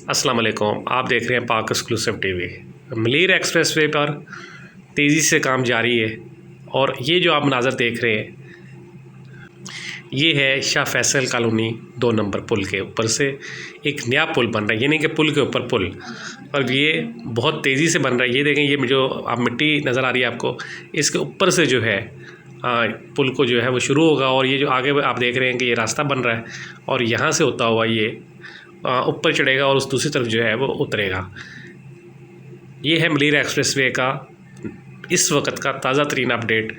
अस्सलाम वालेकुम। आप देख रहे हैं पाक एक्सक्लूसिव टीवी। मलीर एक्सप्रेसवे पर तेज़ी से काम जारी है और ये जो आप मनाज़र देख रहे हैं ये है शाह फैसल कॉलोनी 2 नंबर पुल के ऊपर से एक नया पुल बन रहा है, ये नहीं कि पुल के ऊपर पुल, और ये बहुत तेज़ी से बन रहा है। ये देखें, ये जो आप मिट्टी नज़र आ रही है आपको, इसके ऊपर से जो है पुल को जो है वो शुरू होगा और ये जो आगे आप देख रहे हैं कि ये रास्ता बन रहा है और यहाँ से होता हुआ ये ऊपर चढ़ेगा और उस दूसरी तरफ जो है वो उतरेगा। ये है मलीर एक्सप्रेसवे का इस वक्त का ताज़ा तरीन अपडेट।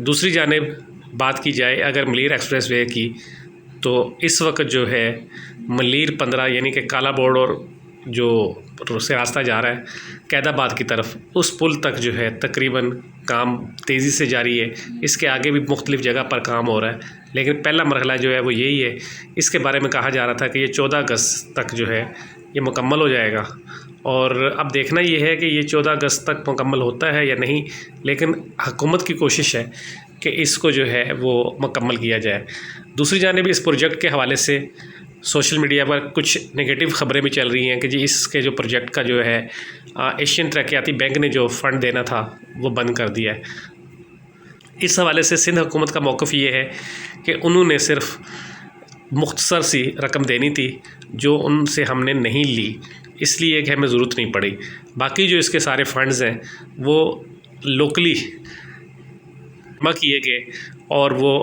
दूसरी जानिब बात की जाए अगर मलीर एक्सप्रेसवे की, तो इस वक्त जो है मलीर 15 यानी कि काला बोर्ड और जो से रास्ता जा रहा है कैदाबाद की तरफ, उस पुल तक जो है तकरीबन काम तेज़ी से जारी है। इसके आगे भी मुख्तलिफ़ जगह पर काम हो रहा है, लेकिन पहला मरहला जो है वो यही है। इसके बारे में कहा जा रहा था कि ये 14 अगस्त तक जो है ये मुकम्मल हो जाएगा और अब देखना ये है कि ये 14 अगस्त तक मुकम्मल होता है या नहीं, लेकिन हुकूमत की कोशिश है कि इसको जो है वो मुकम्मल किया जाए। दूसरी जानिब इस प्रोजेक्ट के हवाले से सोशल मीडिया पर कुछ नेगेटिव ख़बरें भी चल रही हैं कि जी इसके जो प्रोजेक्ट का जो है एशियन तरक्याती बैंक ने जो फ़ंड देना था वो बंद कर दिया है। इस हवाले से सिंध हुकूमत का मौक़िफ़ ये है कि उन्होंने सिर्फ मुख्तसर सी रकम देनी थी जो उनसे हमने नहीं ली, इसलिए कि हमें ज़रूरत नहीं पड़ी। बाकी जो इसके सारे फ़ंड्स हैं वो लोकली जमा किए गए और वो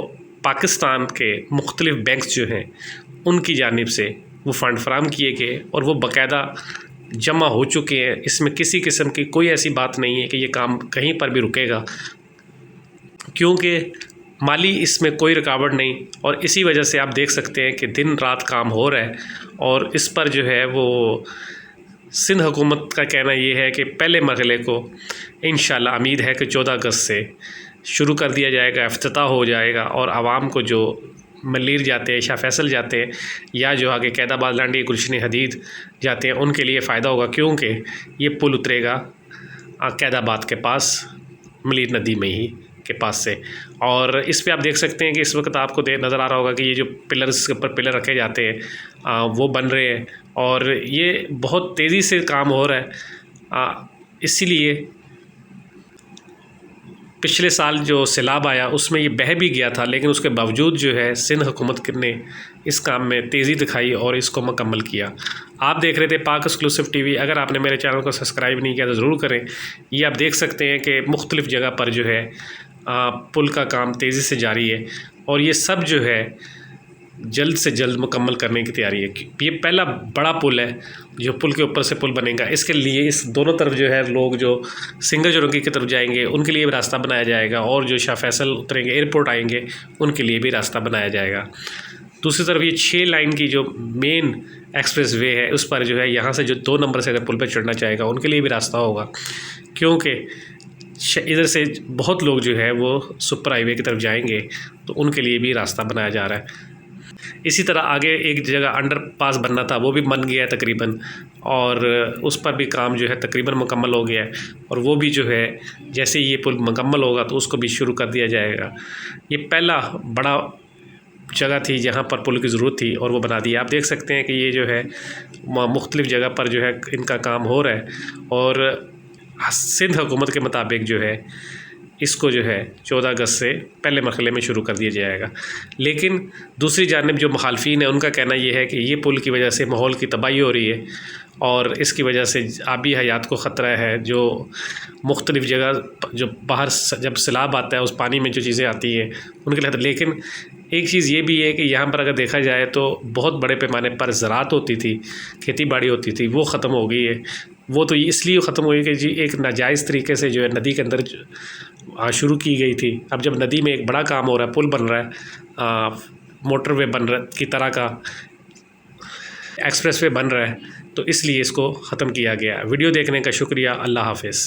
पाकिस्तान के मुख्तलिफ़ बैंक्स जो हैं उनकी जानिब से वो फ़ंड फराहम किए गए और वो बाकायदा जमा हो चुके हैं। इसमें किसी किस्म की कोई ऐसी बात नहीं है कि ये काम कहीं पर भी रुकेगा, क्योंकि माली इसमें कोई रुकावट नहीं और इसी वजह से आप देख सकते हैं कि दिन रात काम हो रहा है। और इस पर जो है वो सिंध हुकूमत का कहना ये है कि पहले मरहले को इंशाल्लाह उम्मीद है कि 14 अगस्त से शुरू कर दिया जाएगा, इफ्तिताह हो जाएगा और आवाम को जो मलीर जाते हैं, शाह फैसल जाते हैं या जो आगे कैदाबाद लांडी गुलशन हदीद जाते हैं उनके लिए फ़ायदा होगा, क्योंकि ये पुल उतरेगा कैदाबाद के पास मलीर नदी में ही के पास से। और इस पे आप देख सकते हैं कि इस वक्त आपको नज़र आ रहा होगा कि ये जो पिलर्स के ऊपर पिलर रखे जाते हैं वो बन रहे हैं और ये बहुत तेज़ी से काम हो रहा है। इसीलिए पिछले साल जो सैलाब आया उसमें ये बह भी गया था, लेकिन उसके बावजूद जो है सिंध हुकूमत ने इस काम में तेज़ी दिखाई और इसको मुकम्मल किया। आप देख रहे थे पाक एक्सक्लूसिव टीवी। अगर आपने मेरे चैनल को सब्सक्राइब नहीं किया तो ज़रूर करें। ये आप देख सकते हैं कि मुख्तलिफ़ जगह पर जो है पुल का काम तेज़ी से जारी है और ये सब जो है जल्द से जल्द मुकम्मल करने की तैयारी है। ये पहला बड़ा पुल है जो पुल के ऊपर से पुल बनेगा। इसके लिए इस दोनों तरफ जो है लोग जो सिंगर जोरंगी की तरफ जाएंगे उनके लिए भी रास्ता बनाया जाएगा और जो शाह फैसल उतरेंगे एयरपोर्ट आएंगे उनके लिए भी रास्ता बनाया जाएगा। दूसरी तरफ ये 6 लाइन की जो मेन एक्सप्रेस वे है उस पर जो है यहाँ से जो 2 नंबर से अगर पुल पर चढ़ना चाहेगा उनके लिए भी रास्ता होगा, क्योंकि इधर से बहुत लोग जो है वो सुपर हाईवे की तरफ जाएंगे तो उनके लिए भी रास्ता बनाया जा रहा है। इसी तरह आगे एक जगह अंडर पास बनना था वो भी बन गया है तकरीबन, और उस पर भी काम जो है तकरीबन मुकम्मल हो गया है और वो भी जो है जैसे ये पुल मुकम्मल होगा तो उसको भी शुरू कर दिया जाएगा। ये पहला बड़ा जगह थी जहाँ पर पुल की ज़रूरत थी और वो बना दिया। आप देख सकते हैं कि ये जो है मुख्तलिफ़ जगह पर जो है इनका काम हो रहा है और सिंध हुकूमत के मुताबिक जो है इसको जो है 14 अगस्त से पहले मरहले में शुरू कर दिया जाएगा। लेकिन दूसरी जानिब जो मुखालफीन है उनका कहना ये है कि ये पुल की वजह से माहौल की तबाही हो रही है और इसकी वजह से आबी हयात को ख़तरा है। जो मुख्तलिफ़ जगह जो बाहर जब सैलाब आता है उस पानी में जो चीज़ें आती हैं उनके लिए। लेकिन एक चीज़ ये भी है कि यहाँ पर अगर देखा जाए तो बहुत बड़े पैमाने पर ज़राअत होती थी, खेती बाड़ी होती थी, वो ख़त्म हो गई है। वो तो इसलिए ख़त्म हुई कि जी एक नाजायज़ तरीके से जो है नदी के अंदर शुरू की गई थी। अब जब नदी में एक बड़ा काम हो रहा है, पुल बन रहा है, मोटरवे बन रहा की तरह का एक्सप्रेसवे बन रहा है, तो इसलिए इसको ख़त्म किया गया। वीडियो देखने का शुक्रिया। अल्लाह हाफ़िज़।